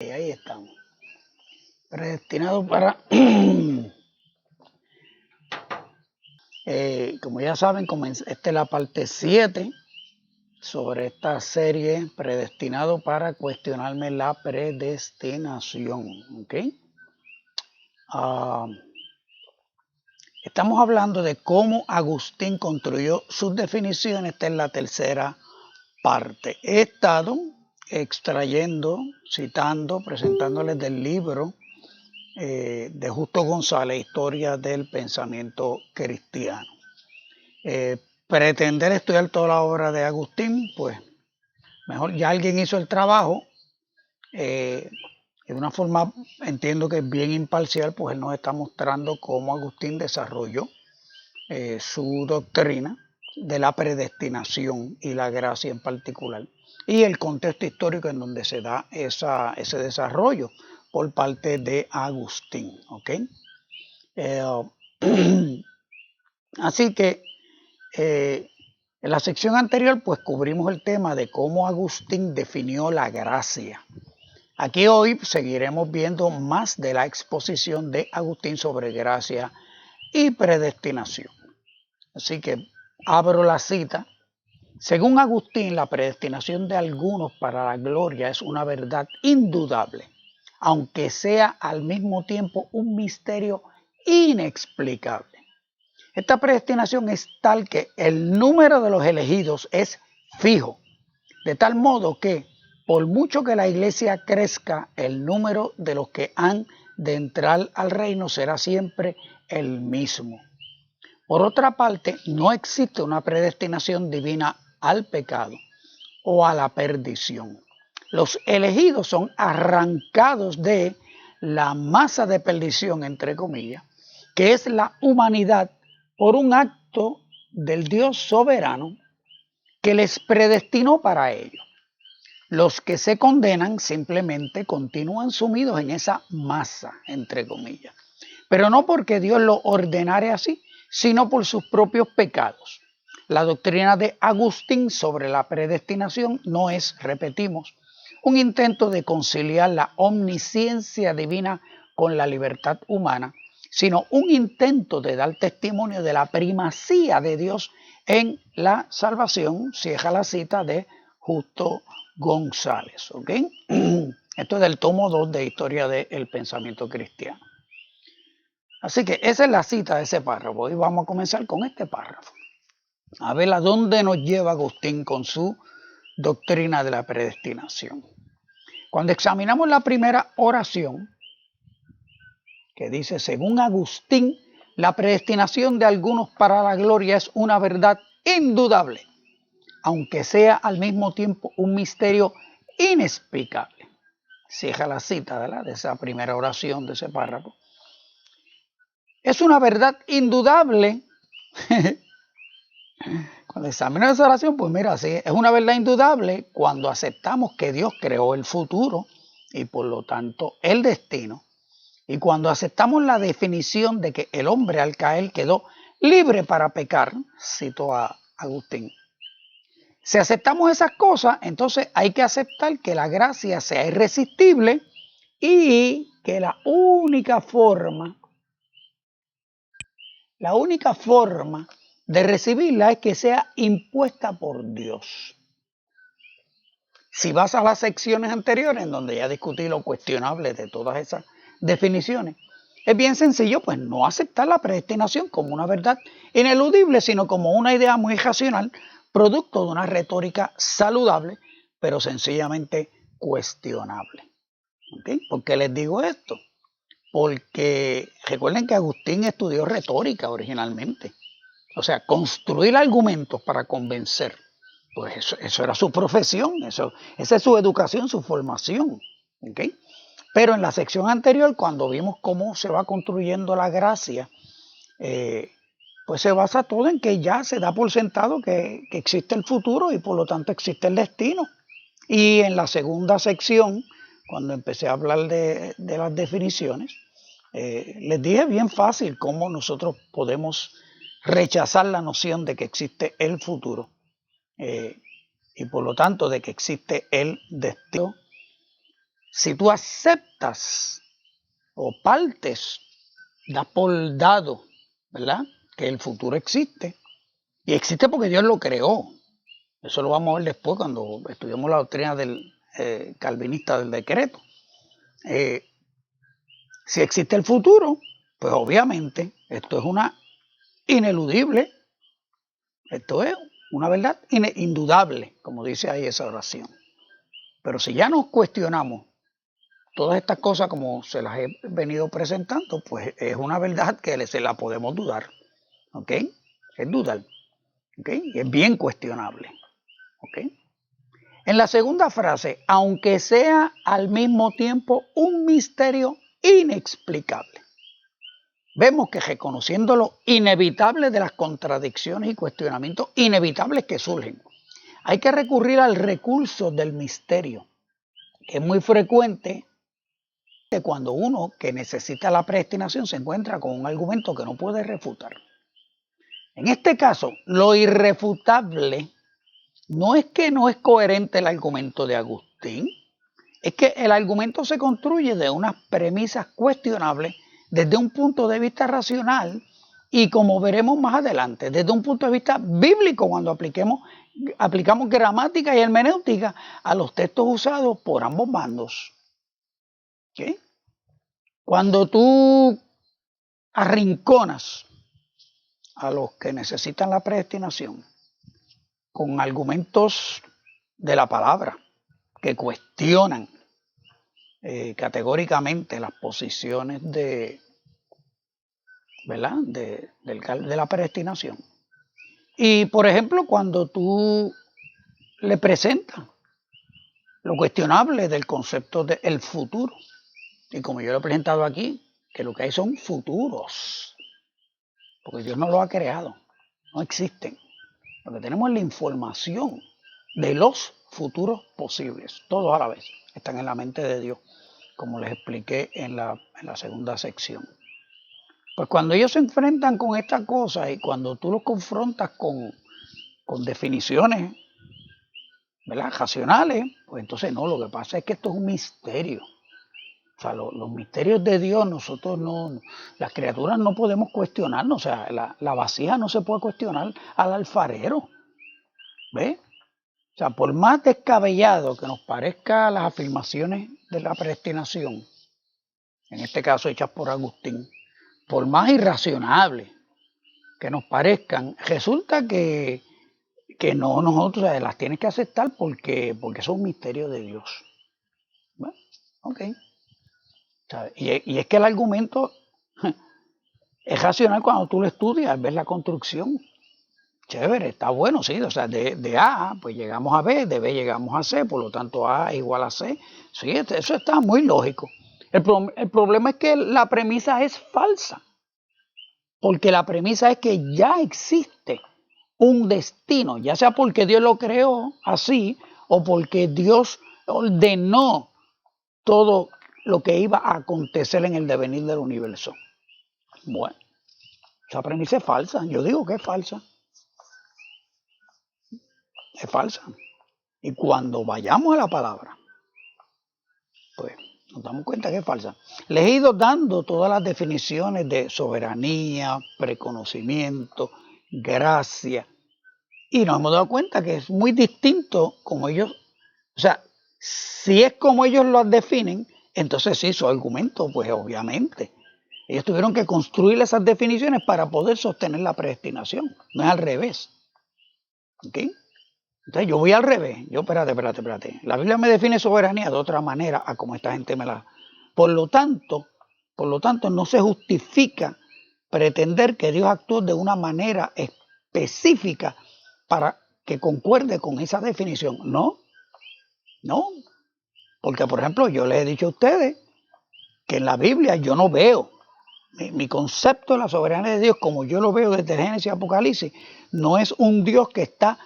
Ahí estamos. Predestinado para... como ya saben, esta es la parte 7 sobre esta serie Predestinado para cuestionarme la predestinación. ¿Okay? Estamos hablando de cómo Agustín construyó sus definiciones. Esta es la tercera parte. He estado extrayendo, citando, presentándoles del libro de Justo González, Historia del Pensamiento Cristiano. Pretender estudiar toda la obra de Agustín, pues mejor ya alguien hizo el trabajo, de una forma entiendo que es bien imparcial, pues él nos está mostrando cómo Agustín desarrolló su doctrina de la predestinación y la gracia en particular, y el contexto histórico en donde se da ese desarrollo por parte de Agustín. ¿Okay? Así que en la sección anterior pues cubrimos el tema de cómo Agustín definió la gracia. Aquí hoy seguiremos viendo más de la exposición de Agustín sobre gracia y predestinación. Así que abro la cita. Según Agustín, la predestinación de algunos para la gloria es una verdad indudable, aunque sea al mismo tiempo un misterio inexplicable. Esta predestinación es tal que el número de los elegidos es fijo, de tal modo que por mucho que la iglesia crezca, el número de los que han de entrar al reino será siempre el mismo. Por otra parte, no existe una predestinación divina al pecado o a la perdición. Los elegidos son arrancados de la masa de perdición, entre comillas, que es la humanidad, por un acto del Dios soberano que les predestinó para ello. Los que se condenan simplemente continúan sumidos en esa masa, entre comillas, pero no porque Dios lo ordenare así, sino por sus propios pecados. La doctrina de Agustín sobre la predestinación no es, repetimos, un intento de conciliar la omnisciencia divina con la libertad humana, sino un intento de dar testimonio de la primacía de Dios en la salvación. Cierra la cita de Justo González. ¿Okay? Esto es del tomo 2 de Historia del Pensamiento Cristiano. Así que esa es la cita de ese párrafo. Hoy vamos a comenzar con este párrafo. A ver a dónde nos lleva Agustín con su doctrina de la predestinación. Cuando examinamos la primera oración, que dice, según Agustín, la predestinación de algunos para la gloria es una verdad indudable, aunque sea al mismo tiempo un misterio inexplicable. Cierra la cita, ¿verdad?, de esa primera oración, de ese párrafo. Es una verdad indudable. Cuando examinamos esa oración, pues mira, sí, es una verdad indudable cuando aceptamos que Dios creó el futuro y por lo tanto el destino. Y cuando aceptamos la definición de que el hombre al caer quedó libre para pecar, cito a Agustín. Si aceptamos esas cosas, entonces hay que aceptar que la gracia sea irresistible y que la única forma de recibirla es que sea impuesta por Dios. Si vas a las secciones anteriores, en donde ya discutí lo cuestionable de todas esas definiciones, es bien sencillo, pues no aceptar la predestinación como una verdad ineludible, sino como una idea muy racional, producto de una retórica saludable, pero sencillamente cuestionable. ¿Okay? ¿Por qué les digo esto? Porque recuerden que Agustín estudió retórica originalmente. O sea, construir argumentos para convencer. Pues eso era su profesión, esa es su educación, su formación. ¿Okay? Pero en la sección anterior, cuando vimos cómo se va construyendo la gracia, pues se basa todo en que ya se da por sentado que existe el futuro y por lo tanto existe el destino. Y en la segunda sección, cuando empecé a hablar de las definiciones, les dije bien fácil cómo nosotros podemos rechazar la noción de que existe el futuro y por lo tanto de que existe el destino si tú aceptas o partes, das por dado, ¿verdad?, que el futuro existe, y existe porque Dios lo creó. Eso lo vamos a ver después cuando estudiemos la doctrina del calvinista del decreto. Si existe el futuro, pues obviamente esto es una ineludible, esto es una verdad indudable, como dice ahí esa oración. Pero si ya nos cuestionamos todas estas cosas como se las he venido presentando, pues es una verdad que se la podemos dudar, ¿ok? Es dudar, ¿ok? Y es bien cuestionable, ¿ok? En la segunda frase, aunque sea al mismo tiempo un misterio inexplicable. Vemos que reconociendo lo inevitable de las contradicciones y cuestionamientos inevitables que surgen, hay que recurrir al recurso del misterio, que es muy frecuente cuando uno que necesita la predestinación se encuentra con un argumento que no puede refutar. En este caso, lo irrefutable no es que no es coherente el argumento de Agustín, es que el argumento se construye de unas premisas cuestionables desde un punto de vista racional y, como veremos más adelante, desde un punto de vista bíblico cuando aplicamos gramática y hermenéutica a los textos usados por ambos bandos. ¿Okay? Cuando tú arrinconas a los que necesitan la predestinación con argumentos de la palabra que cuestionan categóricamente las posiciones ¿verdad?, de la predestinación. Y, por ejemplo, cuando tú le presentas lo cuestionable del concepto del futuro, y como yo lo he presentado aquí, que lo que hay son futuros, porque Dios no lo ha creado, no existen. Lo que tenemos es la información de los futuros posibles, todos a la vez, están en la mente de Dios, como les expliqué en la segunda sección. Pues cuando ellos se enfrentan con estas cosas y cuando tú los confrontas con definiciones, ¿verdad?, racionales, pues entonces no, lo que pasa es que esto es un misterio. O sea, los misterios de Dios, nosotros no, las criaturas no podemos cuestionarnos. O sea, la vasija no se puede cuestionar al alfarero. ¿Ves? O sea, por más descabellado que nos parezcan las afirmaciones de la predestinación, en este caso hechas por Agustín, por más irracionables que nos parezcan, resulta que no, nosotros las tienes que aceptar porque son misterios de Dios. Bueno, ok. Y es que el argumento es racional cuando tú lo estudias, ves la construcción. Chévere, está bueno, sí. O sea, de A, pues llegamos a B, de B llegamos a C, por lo tanto A igual a C. Sí, eso está muy lógico. El problema es que la premisa es falsa. Porque la premisa es que ya existe un destino, ya sea porque Dios lo creó así o porque Dios ordenó todo lo que iba a acontecer en el devenir del universo. Bueno, esa premisa es falsa. Yo digo que es falsa. Es falsa. Y cuando vayamos a la palabra, pues nos damos cuenta que es falsa. Les he ido dando todas las definiciones de soberanía, preconocimiento, gracia. Y nos hemos dado cuenta que es muy distinto como ellos, o sea, si es como ellos lo definen, entonces sí, su argumento, pues obviamente. Ellos tuvieron que construir esas definiciones para poder sostener la predestinación. No es al revés. ¿Ok? Entonces yo voy al revés. Espérate. La Biblia me define soberanía de otra manera a como esta gente me la... Por lo tanto, no se justifica pretender que Dios actuó de una manera específica para que concuerde con esa definición. No. Porque, por ejemplo, yo les he dicho a ustedes que en la Biblia yo no veo mi concepto de la soberanía de Dios, como yo lo veo desde Génesis y Apocalipsis, no es un Dios que está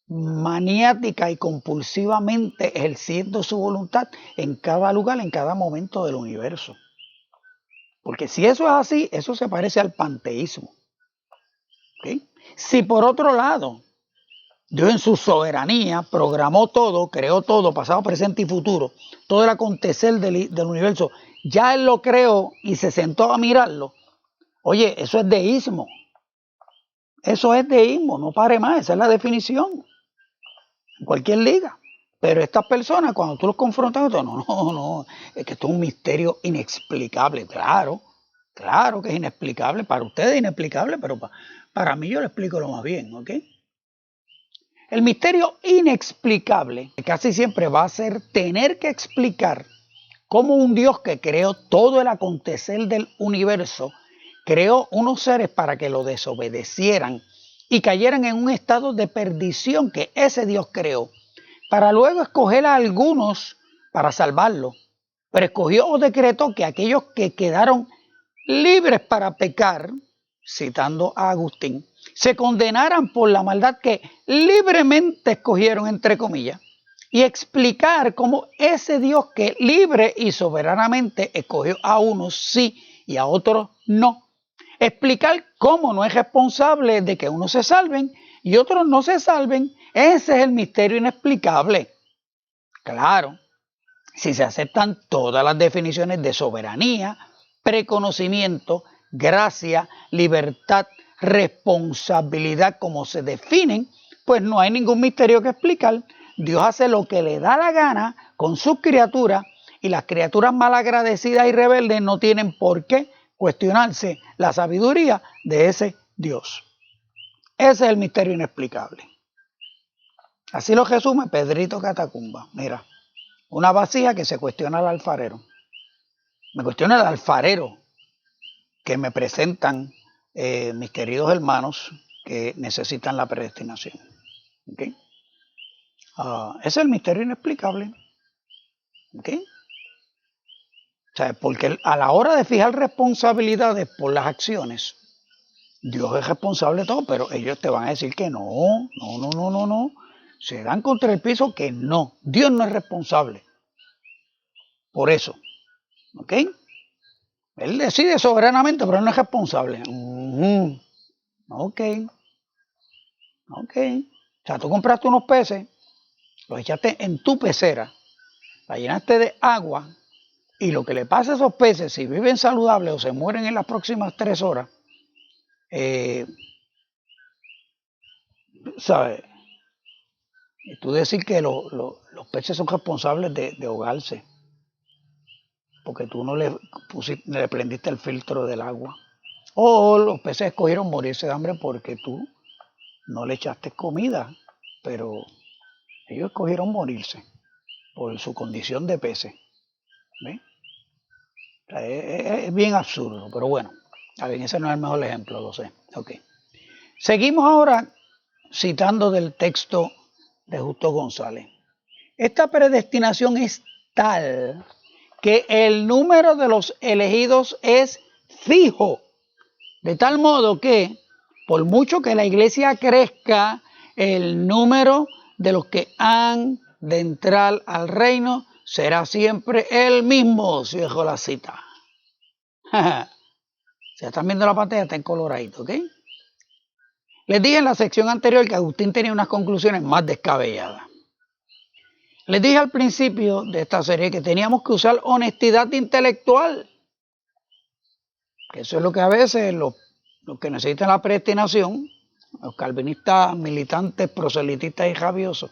maniática y compulsivamente ejerciendo su voluntad en cada lugar, en cada momento del universo. Porque si eso es así, eso se parece al panteísmo. ¿Okay? Si por otro lado Dios en su soberanía programó todo, creó todo, pasado, presente y futuro, todo el acontecer del universo. Ya Él lo creó y se sentó a mirarlo. Oye, eso es deísmo. Eso es deísmo, no pare más, esa es la definición. En cualquier liga. Pero estas personas, cuando tú los confrontas, no, es que esto es un misterio inexplicable. Claro que es inexplicable. Para ustedes es inexplicable, pero para mí yo lo explico lo más bien, ¿ok? El misterio inexplicable casi siempre va a ser tener que explicar cómo un Dios que creó todo el acontecer del universo, creó unos seres para que lo desobedecieran y cayeran en un estado de perdición que ese Dios creó, para luego escoger a algunos para salvarlo. Pero escogió o decretó que aquellos que quedaron libres para pecar, citando a Agustín, se condenaran por la maldad que libremente escogieron, entre comillas, y explicar cómo ese Dios que libre y soberanamente escogió a unos sí y a otros no. Explicar cómo no es responsable de que unos se salven y otros no se salven. Ese es el misterio inexplicable. Claro, si se aceptan todas las definiciones de soberanía, preconocimiento, gracia, libertad, responsabilidad como se definen, pues no hay ningún misterio que explicar. Dios hace lo que le da la gana con sus criaturas y las criaturas malagradecidas y rebeldes no tienen por qué cuestionarse la sabiduría de ese Dios. Ese es el misterio inexplicable. Así lo resume Pedrito Catacumba. Mira, una vasija que se cuestiona al alfarero. Me cuestiona el alfarero que me presentan mis queridos hermanos que necesitan la predestinación. ¿Okay? Ese es el misterio inexplicable. ¿Okay? O sea, porque a la hora de fijar responsabilidades por las acciones, Dios es responsable de todo, pero ellos te van a decir que no. Se dan contra el piso que no. Dios no es responsable. Por eso. ¿Ok? Él decide soberanamente, pero no es responsable. Ok. O sea, tú compraste unos peces, los echaste en tu pecera, la llenaste de agua, y lo que le pasa a esos peces, si viven saludables o se mueren en las próximas 3 horas, ¿sabes? Y tú decir que los peces son responsables de ahogarse, porque tú no le prendiste el filtro del agua. O los peces escogieron morirse de hambre porque tú no le echaste comida, pero ellos escogieron morirse por su condición de peces. ¿Ves? O sea, es bien absurdo, pero bueno, a ver, ese no es el mejor ejemplo, lo sé. Okay. Seguimos ahora citando del texto de Justo González. Esta predestinación es tal que el número de los elegidos es fijo, de tal modo que por mucho que la iglesia crezca, el número de los que han de entrar al reino será siempre el mismo, cierro la cita. Si están viendo la pantalla, está en coloradito, ¿ok? Les dije en la sección anterior que Agustín tenía unas conclusiones más descabelladas. Les dije al principio de esta serie que teníamos que usar honestidad intelectual. Que eso es lo que a veces los que necesitan la predestinación, los calvinistas, militantes, proselitistas y rabiosos,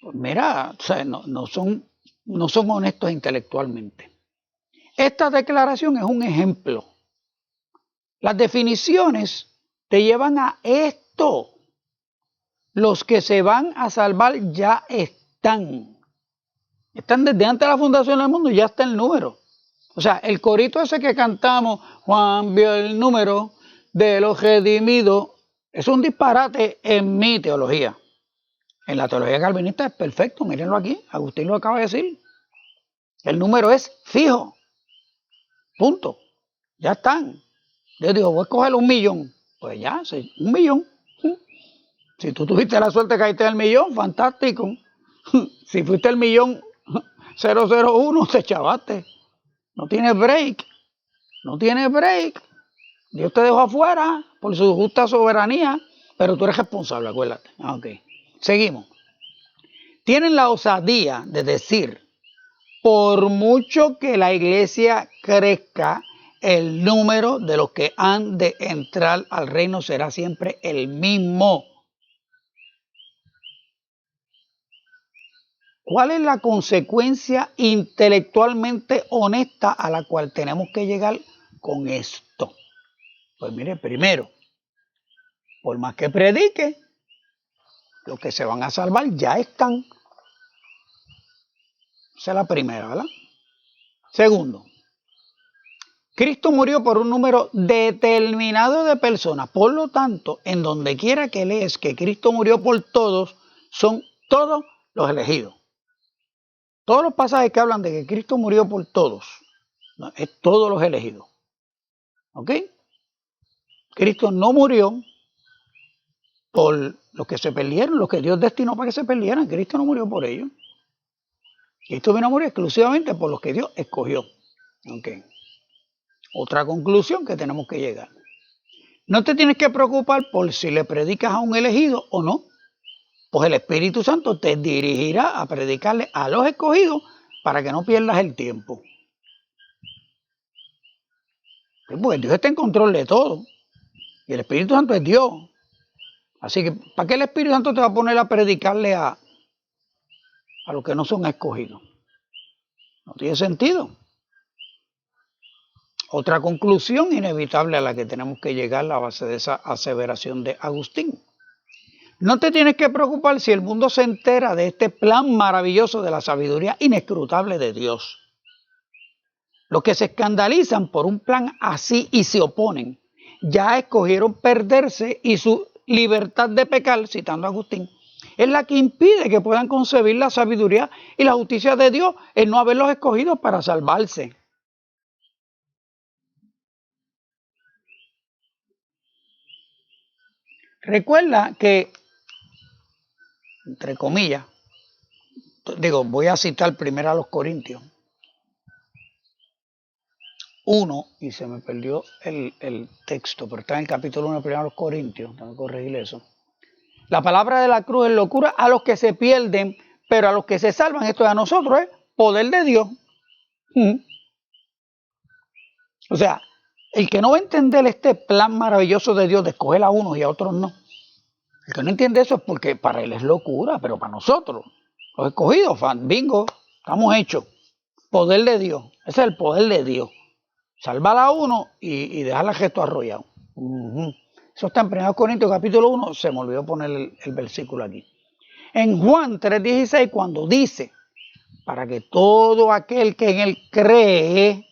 pues mira, o sea, no son honestos intelectualmente. Esta declaración es un ejemplo. Las definiciones te llevan a esto. Los que se van a salvar ya están. Están desde antes de la fundación del mundo, ya está el número. O sea, el corito ese que cantamos, Juan vio el número de los redimidos, es un disparate en mi teología. En la teología calvinista es perfecto, mírenlo aquí, Agustín lo acaba de decir. El número es fijo. Punto. Ya están. Yo digo, voy a coger 1 millón. Pues ya, sí, 1 millón. Si tú tuviste la suerte de caerte en el millón, fantástico. Si fuiste el millón 001, te chavaste. No tienes break. No tienes break. Dios te dejó afuera por su justa soberanía. pero tú eres responsable, acuérdate. Ok, seguimos. Tienen la osadía de decir, por mucho que la iglesia crezca, el número de los que han de entrar al reino será siempre el mismo. ¿Cuál es la consecuencia intelectualmente honesta a la cual tenemos que llegar con esto? Pues mire, primero, por más que predique, los que se van a salvar ya están. Esa es la primera, ¿verdad? Segundo, Cristo murió por un número determinado de personas. Por lo tanto, en donde quiera que lees que Cristo murió por todos, son todos los elegidos. Todos los pasajes que hablan de que Cristo murió por todos, no, es todos los elegidos. ¿Ok? Cristo no murió por los que se perdieron, los que Dios destinó para que se perdieran. Cristo no murió por ellos. Cristo vino a morir exclusivamente por los que Dios escogió. ¿Ok? Otra conclusión que tenemos que llegar. No te tienes que preocupar por si le predicas a un elegido o no. Pues el Espíritu Santo te dirigirá a predicarle a los escogidos para que no pierdas el tiempo. Porque Dios está en control de todo. Y el Espíritu Santo es Dios. Así que, ¿para qué el Espíritu Santo te va a poner a predicarle a los que no son escogidos? No tiene sentido. Otra conclusión inevitable a la que tenemos que llegar a base de esa aseveración de Agustín. No te tienes que preocupar si el mundo se entera de este plan maravilloso de la sabiduría inescrutable de Dios. Los que se escandalizan por un plan así y se oponen, ya escogieron perderse y su libertad de pecar, citando a Agustín, es la que impide que puedan concebir la sabiduría y la justicia de Dios en no haberlos escogido para salvarse. Recuerda que, entre comillas, voy a citar primero a los Corintios 1, y se me perdió el texto, pero está en el capítulo 1 de primero a los Corintios, tengo que corregir eso. La palabra de la cruz es locura a los que se pierden, pero a los que se salvan, esto es a nosotros, es poder de Dios. O sea, el que no va a entender este plan maravilloso de Dios de escoger a unos y a otros no, el que no entiende eso es porque para él es locura, pero para nosotros, los escogidos, bingo, estamos hechos. Poder de Dios, ese es el poder de Dios. Salvar a uno y dejar al resto arrollado. Eso está en 1 Corintios capítulo 1, se me olvidó poner el versículo aquí. En Juan 3:16, cuando dice, para que todo aquel que en él cree,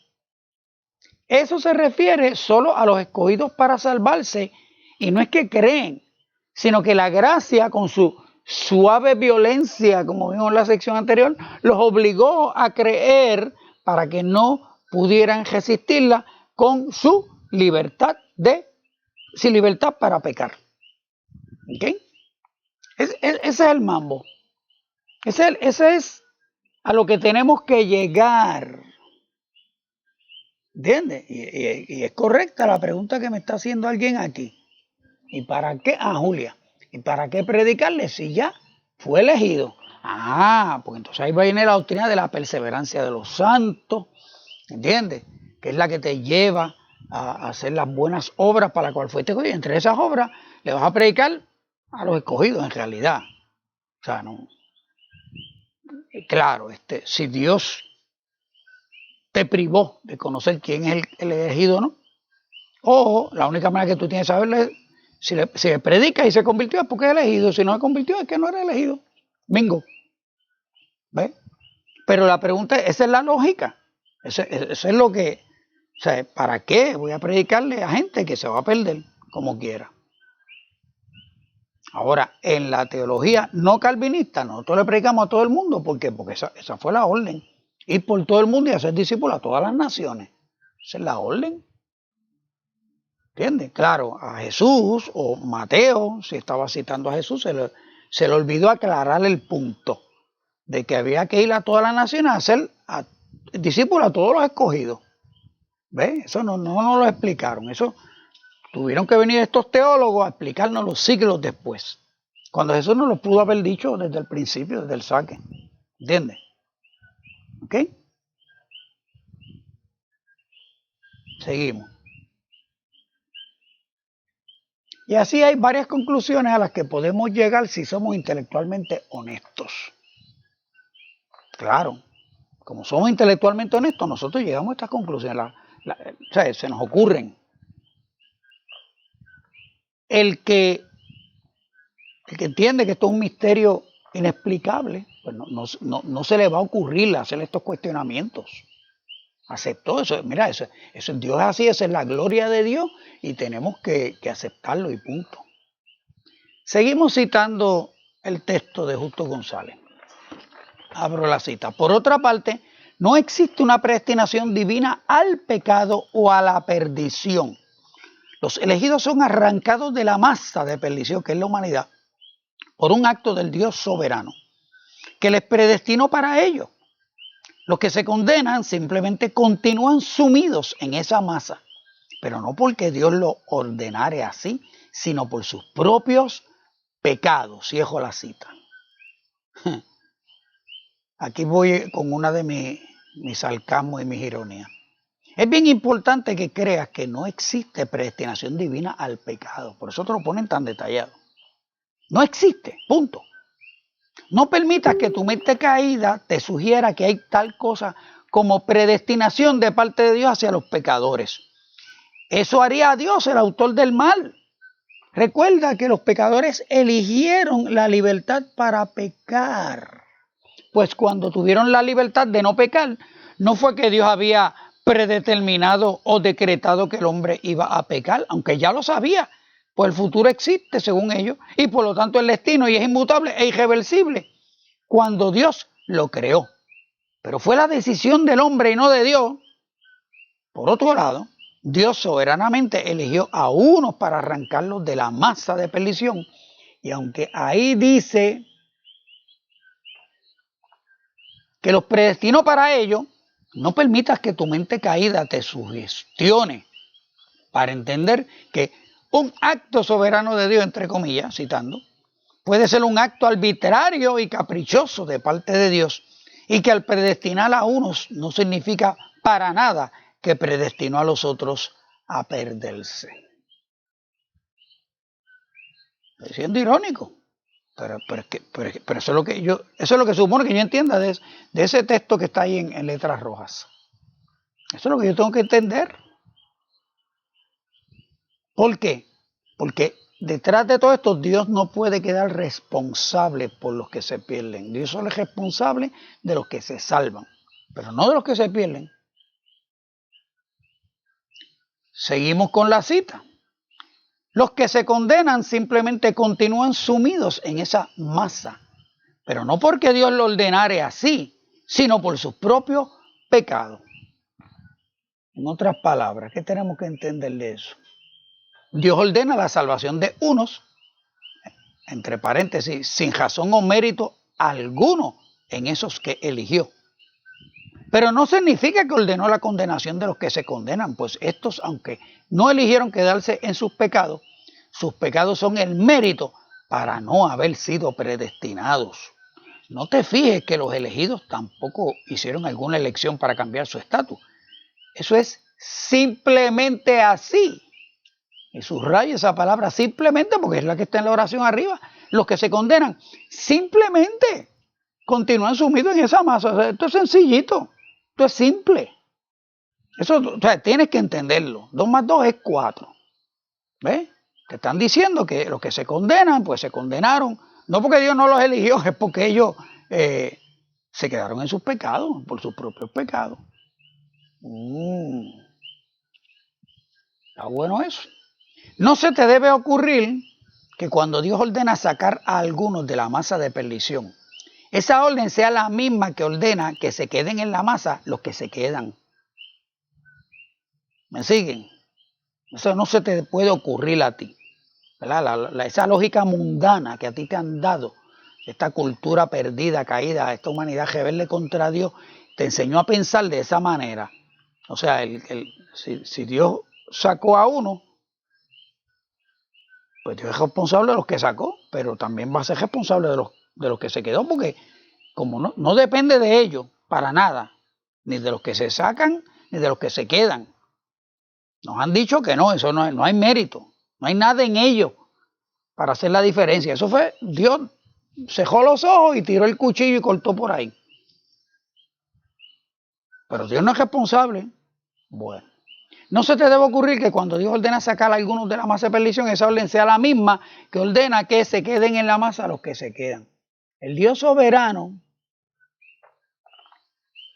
eso se refiere solo a los escogidos para salvarse, y no es que creen, sino que la gracia con su suave violencia, como vimos en la sección anterior, los obligó a creer para que no pudieran resistirla con su libertad sin libertad para pecar. ¿Ok? Ese es el mambo. Ese es a lo que tenemos que llegar. ¿Entiendes? Y es correcta la pregunta que me está haciendo alguien aquí. ¿Y para qué? Julia. ¿Y para qué predicarle si ya fue elegido? Pues entonces ahí va a venir la doctrina de la perseverancia de los santos. ¿Entiendes? Que es la que te lleva a hacer las buenas obras para las cuales fuiste escogido. Entre esas obras le vas a predicar a los escogidos en realidad. O sea, no. Claro, si Dios te privó de conocer quién es el elegido, ¿no? O la única manera que tú tienes de saberlo es si le predica y se convirtió es porque es elegido. Si no se convirtió es que no era elegido. Bingo. ¿Ves? Pero la pregunta, esa es la lógica. Eso es lo que... O sea, ¿para qué voy a predicarle a gente que se va a perder como quiera? Ahora, en la teología no calvinista, nosotros le predicamos a todo el mundo. ¿Por qué? Porque esa fue la orden. Ir por todo el mundo y hacer discípulos a todas las naciones. Esa es la orden. ¿Entiendes? Claro, a Jesús o Mateo, si estaba citando a Jesús, se le olvidó aclarar el punto de que había que ir a todas las naciones a hacer discípulos a todos los escogidos. ¿Ves? Eso no lo explicaron. Eso Tuvieron que venir estos teólogos a explicarnos los siglos después, cuando Jesús nos lo pudo haber dicho desde el principio, desde el saque. ¿Entiendes? ¿Ok? Seguimos. Y así hay varias conclusiones a las que podemos llegar si somos intelectualmente honestos. Claro, como somos intelectualmente honestos, nosotros llegamos a estas conclusiones. O sea, se nos ocurren. El que entiende que esto es un misterio inexplicable, pues no se le va a ocurrir hacer estos cuestionamientos. Aceptó eso. Mira, eso Dios es así, esa es la gloria de Dios y tenemos que aceptarlo y punto. Seguimos citando el texto de Justo González. Abro la cita. Por otra parte, no existe una predestinación divina al pecado o a la perdición. Los elegidos son arrancados de la masa de perdición que es la humanidad por un acto del Dios soberano que les predestinó para ello. Los que se condenan simplemente continúan sumidos en esa masa, pero no porque Dios lo ordenare así, sino por sus propios pecados. Cierro la cita. Aquí voy con una de mis sarcasmos y mis ironías. Es bien importante que creas que no existe predestinación divina al pecado. Por eso te lo ponen tan detallado. No existe, punto. No permitas que tu mente caída te sugiera que hay tal cosa como predestinación de parte de Dios hacia los pecadores. Eso haría a Dios el autor del mal. Recuerda que los pecadores eligieron la libertad para pecar. Pues cuando tuvieron la libertad de no pecar, no fue que Dios había predeterminado o decretado que el hombre iba a pecar, aunque ya lo sabía, pues el futuro existe según ellos, y por lo tanto el destino y es inmutable e irreversible cuando Dios lo creó. Pero fue la decisión del hombre y no de Dios. Por otro lado, Dios soberanamente eligió a unos para arrancarlos de la masa de perdición, y aunque ahí dice que los predestinó para ello, no permitas que tu mente caída te sugestione para entender que un acto soberano de Dios, entre comillas, citando, puede ser un acto arbitrario y caprichoso de parte de Dios y que al predestinar a unos no significa para nada que predestinó a los otros a perderse. Estoy siendo irónico. Pero eso es lo que eso es lo que supone que yo entienda de ese texto que está ahí en letras rojas. Eso es lo que yo tengo que entender. ¿Por qué? Porque detrás de todo esto Dios no puede quedar responsable por los que se pierden. Dios solo es responsable de los que se salvan, pero no de los que se pierden. Seguimos con la cita. Los que se condenan simplemente continúan sumidos en esa masa, pero no porque Dios lo ordenare así, sino por sus propios pecados. En otras palabras, ¿qué tenemos que entender de eso? Dios ordena la salvación de unos, entre paréntesis, sin razón o mérito alguno en esos que eligió. Pero no significa que ordenó la condenación de los que se condenan, pues estos, aunque no eligieron quedarse en sus pecados son el mérito para no haber sido predestinados. No te fijes que los elegidos tampoco hicieron alguna elección para cambiar su estatus. Eso es simplemente así. Y subrayo esa palabra simplemente porque es la que está en la oración arriba. Los que se condenan simplemente continúan sumidos en esa masa. O sea, esto es sencillito. Esto es simple. Eso, o sea, tienes que entenderlo. 2 más 2 es 4. ¿Ves? Te están diciendo que los que se condenan, pues se condenaron. No porque Dios no los eligió, es porque ellos se quedaron en sus pecados, por sus propios pecados. Está bueno eso. No se te debe ocurrir que cuando Dios ordena sacar a algunos de la masa de perdición, esa orden sea la misma que ordena que se queden en la masa los que se quedan. ¿Me siguen? Eso no se te puede ocurrir a ti. Esa lógica mundana que a ti te han dado, esta cultura perdida, caída, esta humanidad rebelde contra Dios, te enseñó a pensar de esa manera. O sea, si Dios sacó a uno, pues Dios es responsable de los que sacó, pero también va a ser responsable de los que se quedó, porque como no depende de ellos para nada, ni de los que se sacan, ni de los que se quedan. Nos han dicho que no, eso no hay mérito, no hay nada en ellos para hacer la diferencia. Eso fue, Dios cejó los ojos y tiró el cuchillo y cortó por ahí. Pero Dios no es responsable. Bueno, no se te debe ocurrir que cuando Dios ordena sacar a algunos de la masa de perdición, esa orden sea la misma que ordena que se queden en la masa los que se quedan. El Dios soberano,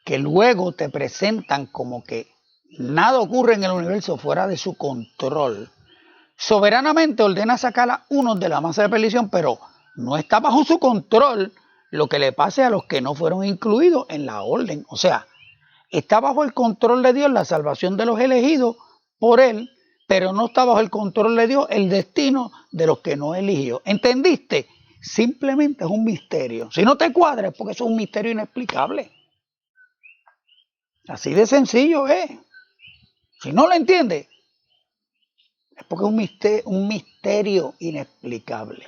que luego te presentan como que nada ocurre en el universo fuera de su control, soberanamente ordena sacar a unos de la masa de perdición, pero no está bajo su control lo que le pase a los que no fueron incluidos en la orden. O sea, está bajo el control de Dios la salvación de los elegidos por Él, pero no está bajo el control de Dios el destino de los que no eligió. ¿Entendiste? Simplemente es un misterio. Si no te cuadra es porque eso es un misterio inexplicable. Así de sencillo es. Si no lo entiendes, es porque es un misterio inexplicable.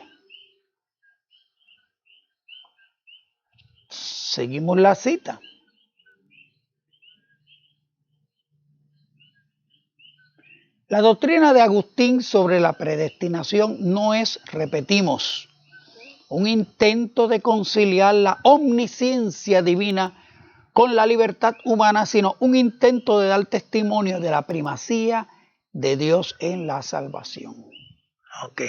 Seguimos la cita. La doctrina de Agustín sobre la predestinación no es, repetimos, un intento de conciliar la omnisciencia divina con la libertad humana, sino un intento de dar testimonio de la primacía de Dios en la salvación. Ok.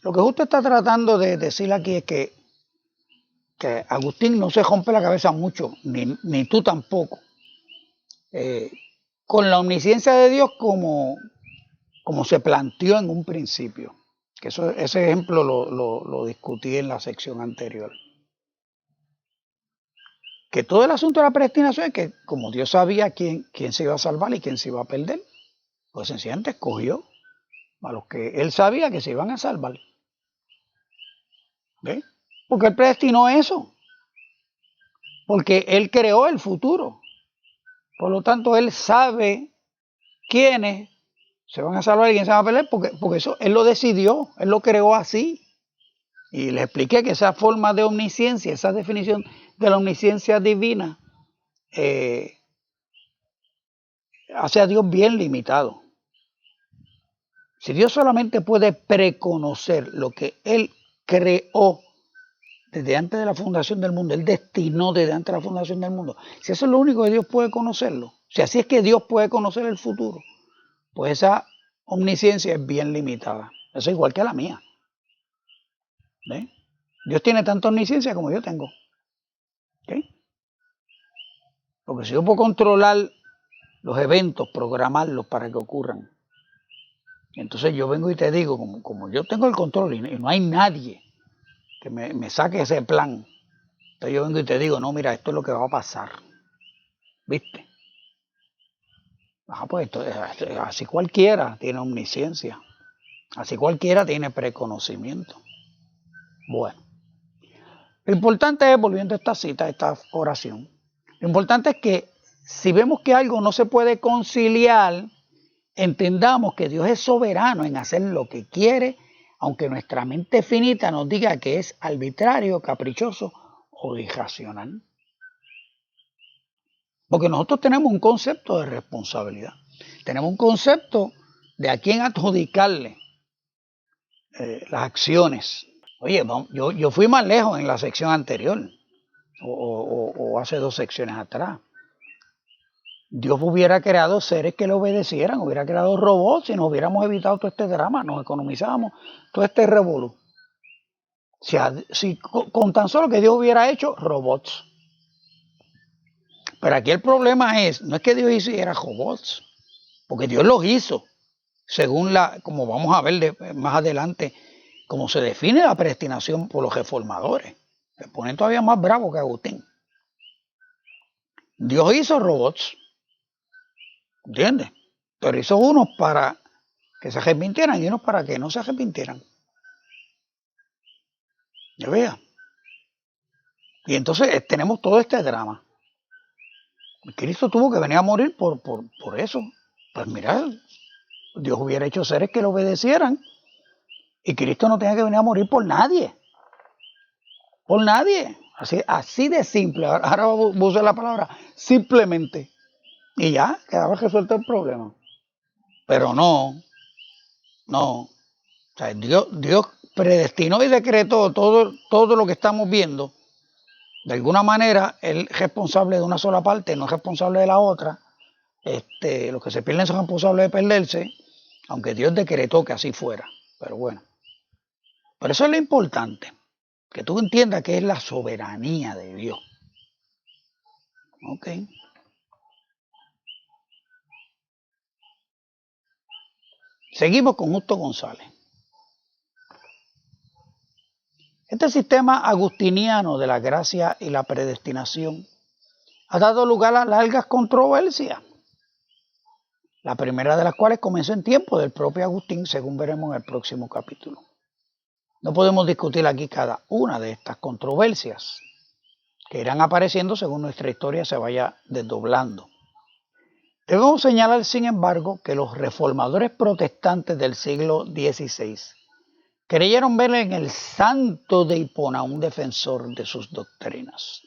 Lo que justo está tratando de decir aquí es que Agustín no se rompe la cabeza mucho, ni tú tampoco, con la omnisciencia de Dios como se planteó en un principio. Que ese ejemplo lo discutí en la sección anterior. Que todo el asunto de la predestinación es que como Dios sabía quién se iba a salvar y quién se iba a perder, pues sencillamente escogió a los que Él sabía que se iban a salvar. ¿Ve? Porque Él predestinó eso. Porque Él creó el futuro. Por lo tanto, Él sabe quiénes se van a salvar y quiénes se van a perder, porque eso Él lo decidió, Él lo creó así. Y les expliqué que esa forma de omnisciencia, esa definición de la omnisciencia divina, hace a Dios bien limitado. Si Dios solamente puede preconocer lo que Él creó desde antes de la fundación del mundo, Él destinó desde antes de la fundación del mundo, si eso es lo único que Dios puede conocerlo, si así es que Dios puede conocer el futuro, pues esa omnisciencia es bien limitada. Eso es igual que la mía. ¿Ve? Dios tiene tanta omnisciencia como yo tengo. ¿Okay? Porque si yo puedo controlar los eventos, programarlos para que ocurran, entonces yo vengo y te digo, como yo tengo el control y no hay nadie que me saque ese plan, entonces yo vengo y te digo, no, mira, esto es lo que va a pasar. ¿Viste? Pues así cualquiera tiene omnisciencia. Así cualquiera tiene preconocimiento. Bueno, lo importante es, volviendo a esta cita, a esta oración, lo importante es que si vemos que algo no se puede conciliar, entendamos que Dios es soberano en hacer lo que quiere, aunque nuestra mente finita nos diga que es arbitrario, caprichoso o irracional. Porque nosotros tenemos un concepto de responsabilidad. Tenemos un concepto de a quién adjudicarle las acciones. Oye, yo fui más lejos en la sección anterior, o hace 2 secciones atrás. Dios hubiera creado seres que le obedecieran, hubiera creado robots y nos hubiéramos evitado todo este drama, nos economizábamos todo este revolú. Si con tan solo que Dios hubiera hecho robots. Pero aquí el problema no es que Dios hiciera robots, porque Dios los hizo, según como vamos a ver más adelante, como se define la predestinación por los reformadores. Se ponen todavía más bravos que Agustín. Dios hizo robots, ¿entiendes? Pero hizo unos para que se arrepintieran y unos para que no se arrepintieran. ¿Ya vea? Y entonces tenemos todo este drama. Cristo tuvo que venir a morir por eso. Pues mira, Dios hubiera hecho seres que le obedecieran y Cristo no tenía que venir a morir por nadie. Por nadie. Así de simple. Ahora voy a usar la palabra simplemente. Y ya, quedaba resuelto el problema. Pero no. O sea, Dios predestinó y decretó todo lo que estamos viendo. De alguna manera, Él es responsable de una sola parte, no es responsable de la otra. Los que se pierden son responsables de perderse, aunque Dios decretó que así fuera. Pero bueno. Pero eso es lo importante, que tú entiendas que es la soberanía de Dios. Ok. Seguimos con Justo González. Este sistema agustiniano de la gracia y la predestinación ha dado lugar a largas controversias, la primera de las cuales comenzó en tiempo del propio Agustín, según veremos en el próximo capítulo. No podemos discutir aquí cada una de estas controversias, que irán apareciendo según nuestra historia se vaya desdoblando. Debemos señalar, sin embargo, que los reformadores protestantes del siglo XVI creyeron ver en el santo de Hipona un defensor de sus doctrinas.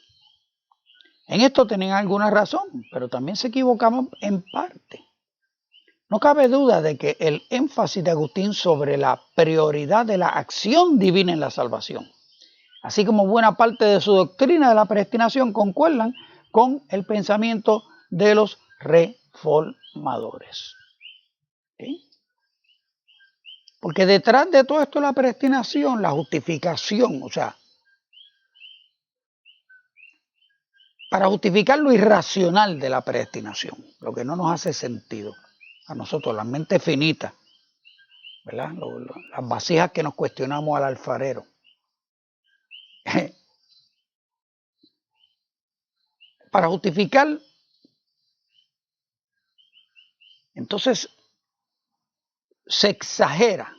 En esto tenían alguna razón, pero también se equivocaban en parte. No cabe duda de que el énfasis de Agustín sobre la prioridad de la acción divina en la salvación, así como buena parte de su doctrina de la predestinación, concuerdan con el pensamiento de los reformadores. ¿Sí? Porque detrás de todo esto la predestinación, la justificación, o sea, para justificar lo irracional de la predestinación, lo que no nos hace sentido a nosotros, la mente finita, ¿verdad? Las vasijas que nos cuestionamos al alfarero. Para justificar, entonces se exagera,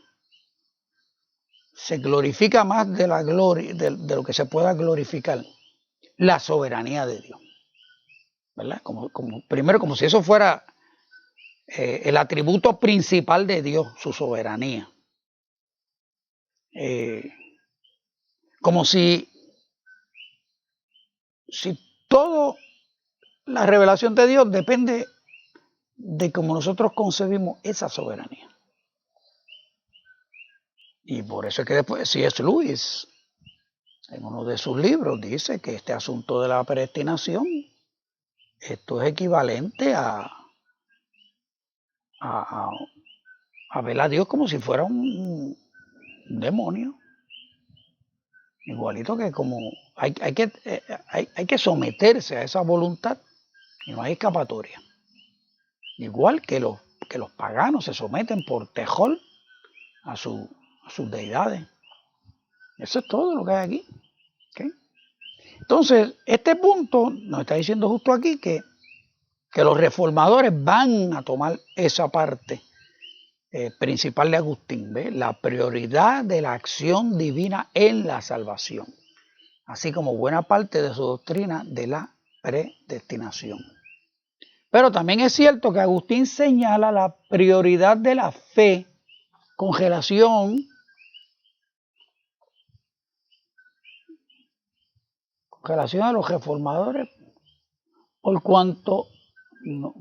se glorifica más de la gloria, de lo que se pueda glorificar, la soberanía de Dios, ¿verdad? Primero, como si eso fuera el atributo principal de Dios, su soberanía. Como si toda la revelación de Dios depende de cómo nosotros concebimos esa soberanía. Y por eso es que después C.S. Lewis, en uno de sus libros, dice que este asunto de la predestinación, esto es equivalente a ver a Dios como si fuera un demonio. Igualito que como hay que someterse a esa voluntad y no hay escapatoria. Igual que los paganos se someten por tejol a sus deidades. Eso es todo lo que hay aquí. ¿Okay? Entonces, este punto nos está diciendo justo aquí que los reformadores van a tomar esa parte principal de Agustín, ¿ve? La prioridad de la acción divina en la salvación, así como buena parte de su doctrina de la predestinación. Pero también es cierto que Agustín señala la prioridad de la fe con relación a los reformadores, por cuanto,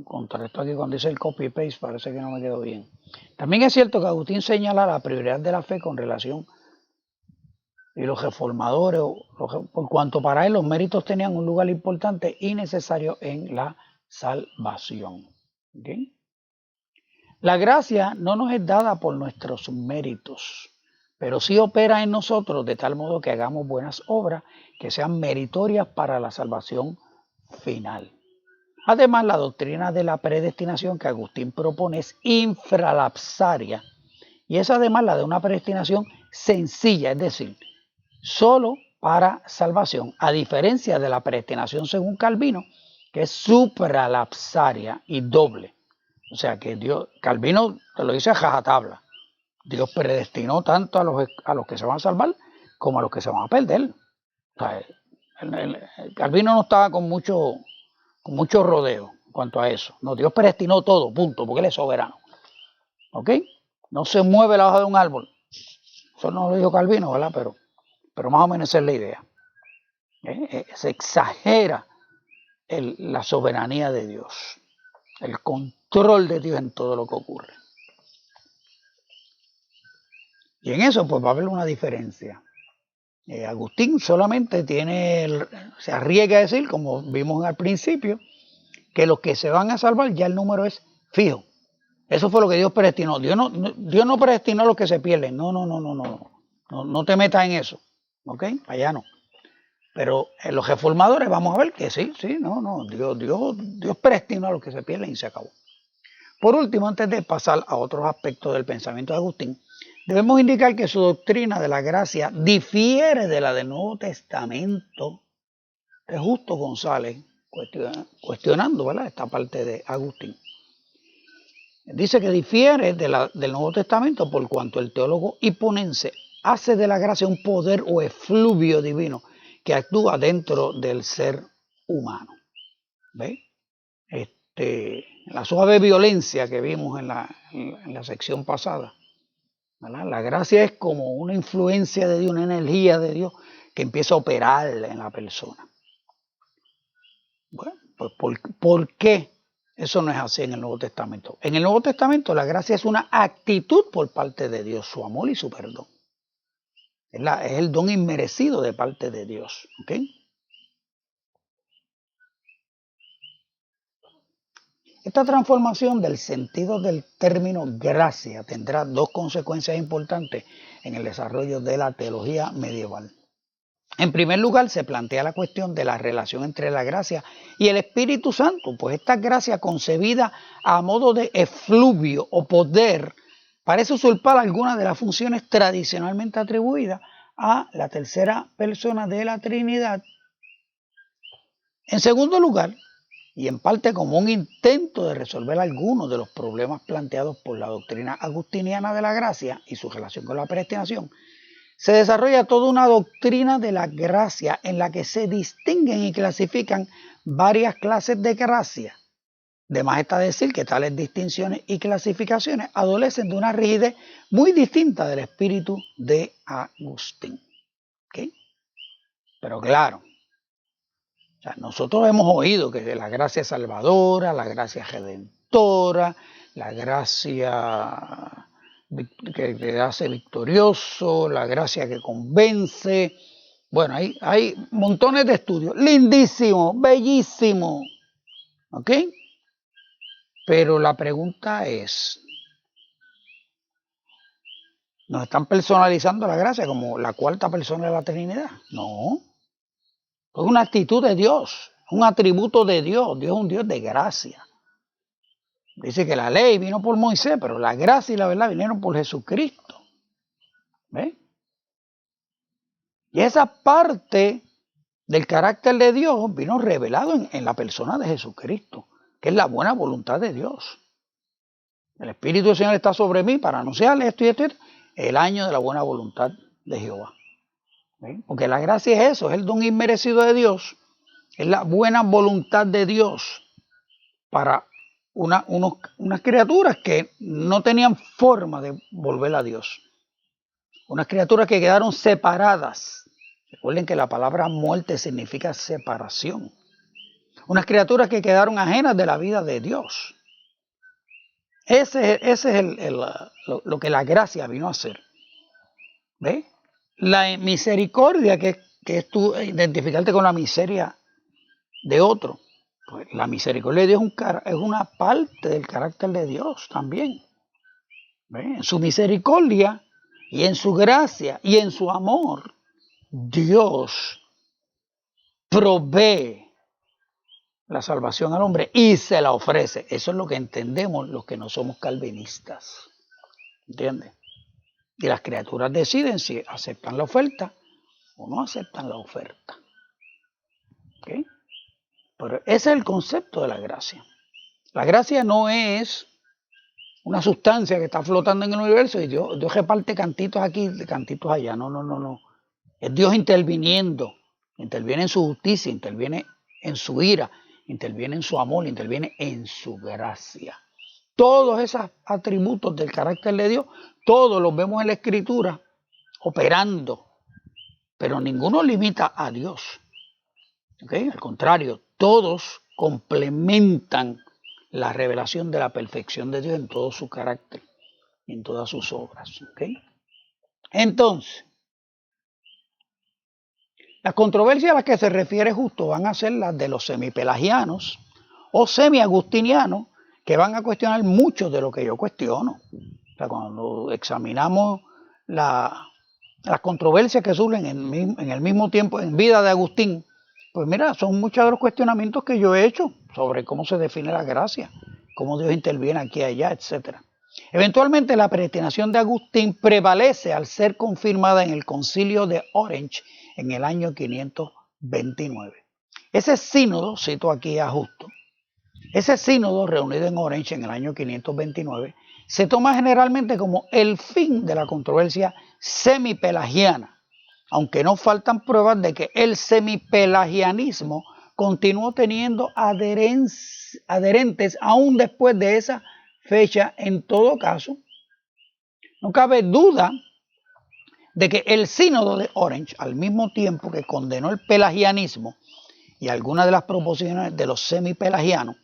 contra esto aquí cuando dice el copy-paste parece que no me quedó bien. También es cierto que Agustín señala la prioridad de la fe con relación y los reformadores, por cuanto para él los méritos tenían un lugar importante y necesario en la salvación. ¿Okay? La gracia no nos es dada por nuestros méritos, pero sí opera en nosotros de tal modo que hagamos buenas obras que sean meritorias para la salvación final. Además, la doctrina de la predestinación que Agustín propone es infralapsaria y es además la de una predestinación sencilla, es decir, solo para salvación, a diferencia de la predestinación según Calvino, que es supralapsaria y doble. O sea que Calvino te lo dice a jajatabla. Dios predestinó tanto a los que se van a salvar como a los que se van a perder. O sea, Calvino no estaba con mucho con mucho rodeo en cuanto a eso. No, Dios predestinó todo, punto, porque Él es soberano. ¿Ok? No se mueve la hoja de un árbol. Eso no lo dijo Calvino, ¿verdad? Pero más o menos esa es la idea. Se exagera la soberanía de Dios, el control de Dios en todo lo que ocurre. Y en eso pues va a haber una diferencia. Agustín solamente se arriesga a decir, como vimos al principio, que los que se van a salvar ya el número es fijo. Eso fue lo que Dios predestinó. Dios no predestinó a los que se pierden. No te metas en eso. ¿Ok? Allá no. Pero en los reformadores vamos a ver que sí, Dios predestinó a los que se pierden y se acabó. Por último, antes de pasar a otros aspectos del pensamiento de Agustín, debemos indicar que su doctrina de la gracia difiere de la del Nuevo Testamento. Es Justo González cuestionando, ¿verdad?, esta parte de Agustín. Dice que difiere del Nuevo Testamento por cuanto el teólogo hiponense hace de la gracia un poder o efluvio divino que actúa dentro del ser humano. ¿Ve? La suave violencia que vimos en la sección pasada, ¿verdad? La gracia es como una influencia de Dios, una energía de Dios que empieza a operar en la persona. Bueno, pues ¿por qué eso no es así en el Nuevo Testamento? En el Nuevo Testamento la gracia es una actitud por parte de Dios, su amor y su perdón. Es el don inmerecido de parte de Dios. ¿Ok? Esta transformación del sentido del término gracia tendrá dos consecuencias importantes en el desarrollo de la teología medieval. En primer lugar, se plantea la cuestión de la relación entre la gracia y el Espíritu Santo, pues esta gracia concebida a modo de efluvio o poder parece usurpar algunas de las funciones tradicionalmente atribuidas a la tercera persona de la Trinidad. En segundo lugar, y en parte como un intento de resolver algunos de los problemas planteados por la doctrina agustiniana de la gracia y su relación con la predestinación, se desarrolla toda una doctrina de la gracia en la que se distinguen y clasifican varias clases de gracia. De más está decir que tales distinciones y clasificaciones adolecen de una rigidez muy distinta del espíritu de Agustín. ¿Okay? Pero claro, nosotros hemos oído que de la gracia salvadora, la gracia redentora, la gracia que te hace victorioso, la gracia que convence. Bueno, hay montones de estudios, lindísimo, bellísimo. ¿Ok? Pero la pregunta es, ¿nos están personalizando la gracia como la cuarta persona de la Trinidad? No. Es una actitud de Dios, un atributo de Dios. Dios es un Dios de gracia. Dice que la ley vino por Moisés, pero la gracia y la verdad vinieron por Jesucristo. ¿Ves? Y esa parte del carácter de Dios vino revelado en la persona de Jesucristo, que es la buena voluntad de Dios. El Espíritu del Señor está sobre mí para anunciarle esto y esto, el año de la buena voluntad de Jehová. ¿Ves? Porque la gracia es eso, es el don inmerecido de Dios, es la buena voluntad de Dios para unas criaturas que no tenían forma de volver a Dios. Unas criaturas que quedaron separadas. Recuerden que la palabra muerte significa separación. Unas criaturas que quedaron ajenas de la vida de Dios. Ese es lo que la gracia vino a hacer. ¿Ves? La misericordia, que es tú identificarte con la miseria de otro. Pues la misericordia de Dios es una parte del carácter de Dios también. ¿Ves? En su misericordia y en su gracia y en su amor, Dios provee la salvación al hombre y se la ofrece. Eso es lo que entendemos los que no somos calvinistas. ¿Entiendes? Y las criaturas deciden si aceptan la oferta o no aceptan la oferta. ¿Okay? Pero ese es el concepto de la gracia. La gracia no es una sustancia que está flotando en el universo y Dios reparte cantitos aquí y cantitos allá. No. Es Dios interviniendo. Interviene en su justicia, interviene en su ira, interviene en su amor, interviene en su gracia. Todos esos atributos del carácter de Dios, todos los vemos en la Escritura operando, pero ninguno limita a Dios. ¿Okay? Al contrario, todos complementan la revelación de la perfección de Dios en todo su carácter, en todas sus obras. ¿Okay? Entonces, las controversias a las que se refiere Justo van a ser las de los semipelagianos o semiagustinianos, que van a cuestionar mucho de lo que yo cuestiono. O sea, cuando examinamos las controversias que surgen en el mismo tiempo en vida de Agustín, pues mira, son muchos de los cuestionamientos que yo he hecho sobre cómo se define la gracia, cómo Dios interviene aquí y allá, etc. Eventualmente la predestinación de Agustín prevalece al ser confirmada en el Concilio de Orange en el año 529. Ese sínodo, cito aquí a Justo, ese sínodo reunido en Orange en el año 529 se toma generalmente como el fin de la controversia semipelagiana, aunque no faltan pruebas de que el semipelagianismo continuó teniendo adherentes aún después de esa fecha. En todo caso, no cabe duda de que el sínodo de Orange, al mismo tiempo que condenó el pelagianismo y algunas de las proposiciones de los semipelagianos,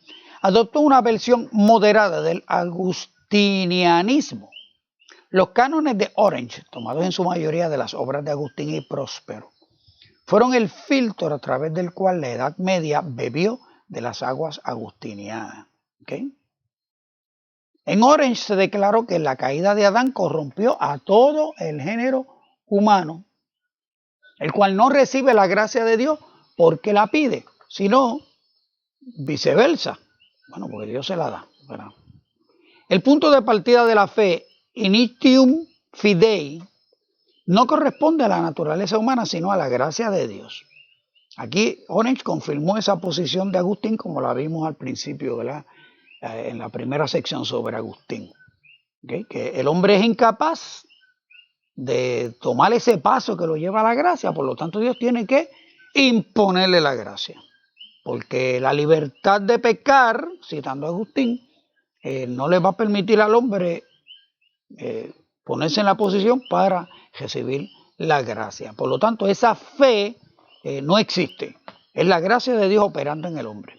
adoptó una versión moderada del agustinianismo. Los cánones de Orange, tomados en su mayoría de las obras de Agustín y Próspero, fueron el filtro a través del cual la Edad Media bebió de las aguas agustinianas. ¿Okay? En Orange se declaró que la caída de Adán corrompió a todo el género humano, el cual no recibe la gracia de Dios porque la pide, sino viceversa. Bueno, porque Dios se la da. ¿Verdad? El punto de partida de la fe, initium fidei, no corresponde a la naturaleza humana, sino a la gracia de Dios. Aquí Orange confirmó esa posición de Agustín, como la vimos al principio, ¿verdad? En la primera sección sobre Agustín. ¿Okay? Que el hombre es incapaz de tomar ese paso que lo lleva a la gracia, por lo tanto Dios tiene que imponerle la gracia. Porque la libertad de pecar, citando a Agustín, no le va a permitir al hombre ponerse en la posición para recibir la gracia. Por lo tanto, esa fe no existe. Es la gracia de Dios operando en el hombre.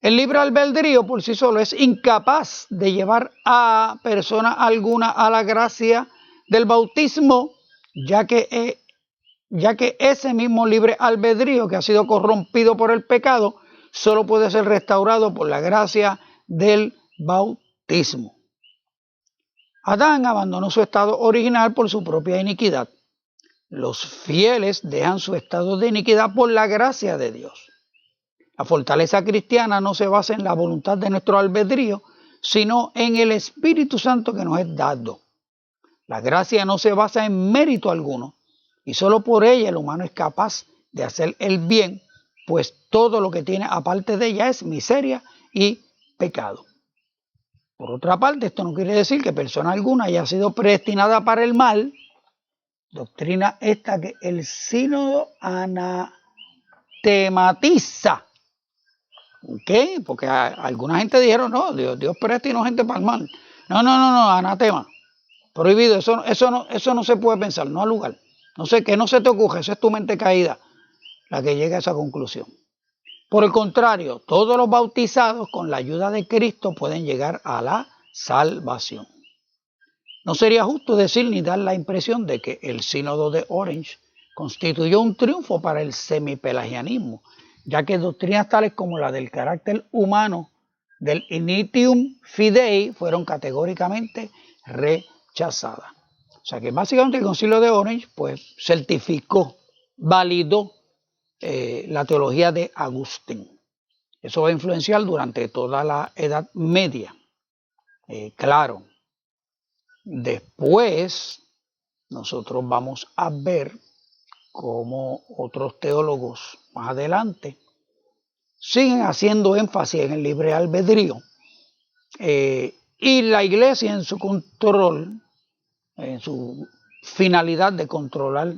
El libre albedrío por sí solo es incapaz de llevar a persona alguna a la gracia del bautismo, ya que ese mismo libre albedrío que ha sido corrompido por el pecado solo puede ser restaurado por la gracia del bautismo. Adán abandonó su estado original por su propia iniquidad. Los fieles dejan su estado de iniquidad por la gracia de Dios. La fortaleza cristiana no se basa en la voluntad de nuestro albedrío, sino en el Espíritu Santo que nos es dado. La gracia no se basa en mérito alguno, y solo por ella el humano es capaz de hacer el bien, pues todo lo que tiene aparte de ella es miseria y pecado. Por otra parte, esto no quiere decir que persona alguna haya sido predestinada para el mal. Doctrina esta que el sínodo anatematiza. ¿Ok? Porque alguna gente dijeron, no, Dios predestinó gente para el mal. No, anatema. Prohibido, eso no se puede pensar, no al lugar. No sé, que no se te ocurre, esa es tu mente caída la que llega a esa conclusión. Por el contrario, todos los bautizados con la ayuda de Cristo pueden llegar a la salvación. No sería justo decir ni dar la impresión de que el sínodo de Orange constituyó un triunfo para el semipelagianismo, ya que doctrinas tales como la del carácter humano del initium fidei fueron categóricamente rechazadas. O sea que básicamente el Concilio de Orange pues certificó, validó la teología de Agustín. Eso va a influenciar durante toda la Edad Media. Claro, después nosotros vamos a ver cómo otros teólogos más adelante siguen haciendo énfasis en el libre albedrío y la iglesia en su control, en su finalidad de controlar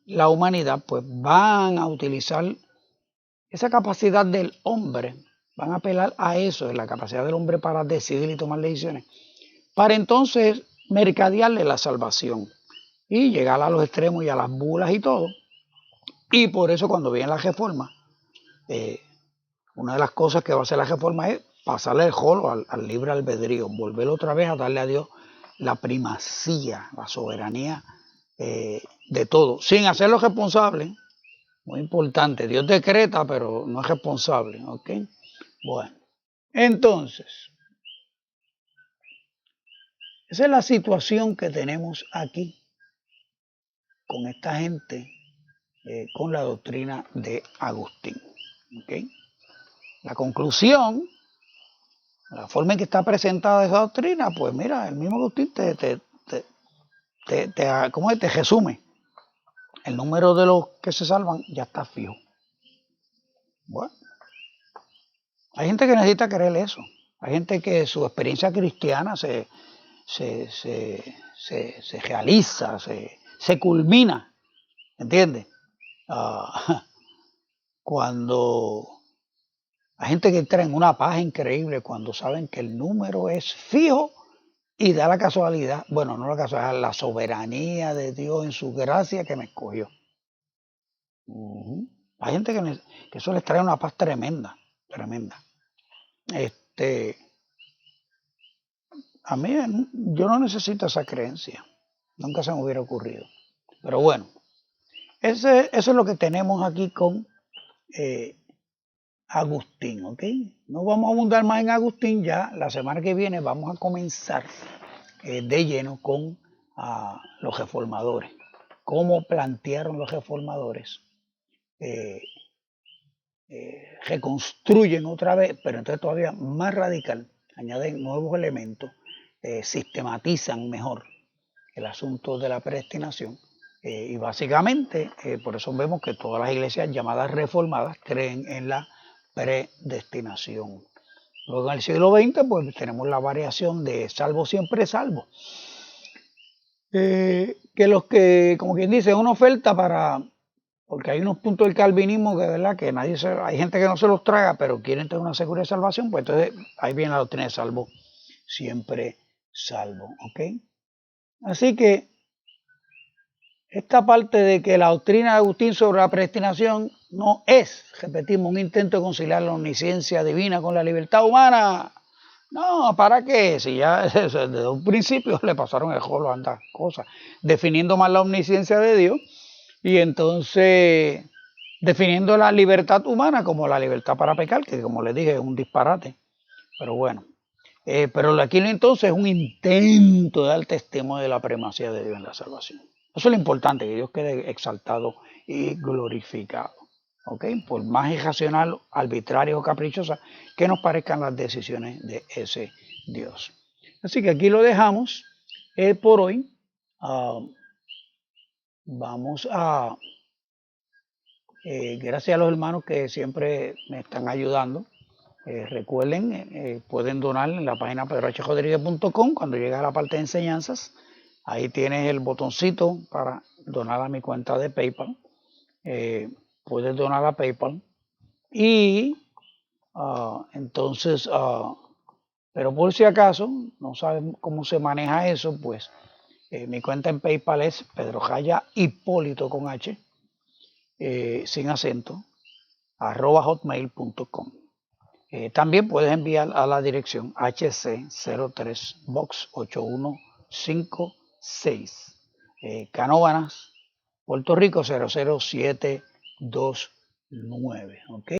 la humanidad, pues van a utilizar esa capacidad del hombre, van a apelar a eso, de la capacidad del hombre para decidir y tomar decisiones, para entonces mercadearle la salvación y llegar a los extremos y a las bulas y todo. Y por eso cuando viene la reforma, una de las cosas que va a hacer la reforma es pasarle el jolo al libre albedrío, volver otra vez a darle a Dios la primacía, la soberanía de todo, sin hacerlo responsable. Muy importante, Dios decreta, pero no es responsable, ¿ok? Bueno, entonces, esa es la situación que tenemos aquí con esta gente, con la doctrina de Agustín, ¿ok? La conclusión, la forma en que está presentada esa doctrina, pues mira, el mismo Agustín te resume. El número de los que se salvan ya está fijo. Bueno, hay gente que necesita creer eso. Hay gente que su experiencia cristiana se realiza, se culmina, ¿entiendes? Cuando hay gente que entra en una paz increíble cuando saben que el número es fijo y da la casualidad, bueno, no la casualidad, la soberanía de Dios en su gracia que me escogió. Hay gente que eso les trae una paz tremenda, tremenda. A mí, yo no necesito esa creencia, nunca se me hubiera ocurrido. Pero bueno, eso es lo que tenemos aquí con Agustín, ¿ok? No vamos a abundar más en Agustín, ya la semana que viene vamos a comenzar de lleno con los reformadores. Cómo plantearon los reformadores, reconstruyen otra vez, pero entonces todavía más radical, añaden nuevos elementos, sistematizan mejor el asunto de la predestinación. Y básicamente, por eso vemos que todas las iglesias llamadas reformadas creen en la predestinación. Luego en el siglo XX, pues tenemos la variación de salvo siempre salvo. Que los que, como quien dice, es una oferta para, porque hay unos puntos del calvinismo que, ¿verdad?, que hay gente que no se los traga, pero quieren tener una seguridad de salvación, pues entonces ahí viene la doctrina de salvo siempre salvo, ¿ok? Así que esta parte de que la doctrina de Agustín sobre la predestinación no es, repetimos, un intento de conciliar la omnisciencia divina con la libertad humana. No, ¿para qué? Si ya desde un principio le pasaron el jolo a tantas cosas, definiendo más la omnisciencia de Dios y entonces definiendo la libertad humana como la libertad para pecar, que como les dije es un disparate. Pero bueno, pero aquí entonces es un intento de dar testimonio de la primacía de Dios en la salvación. Eso es lo importante, que Dios quede exaltado y glorificado. ¿Okay? Por más irracional, arbitraria o caprichosa que nos parezcan las decisiones de ese Dios. Así que aquí lo dejamos por hoy. Vamos a, gracias a los hermanos que siempre me están ayudando. Recuerden, pueden donar en la página pedrohrodriguez.com. Cuando llegue a la parte de enseñanzas, ahí tienes el botoncito para donar a mi cuenta de PayPal. Puedes donar a PayPal. Y entonces, pero por si acaso no saben cómo se maneja eso, pues mi cuenta en PayPal es Pedro Jaya Hipólito con H, sin acento, @hotmail.com. También puedes enviar a la dirección HC03 Box 8156, Canóvanas, Puerto Rico 00729. ¿Okay?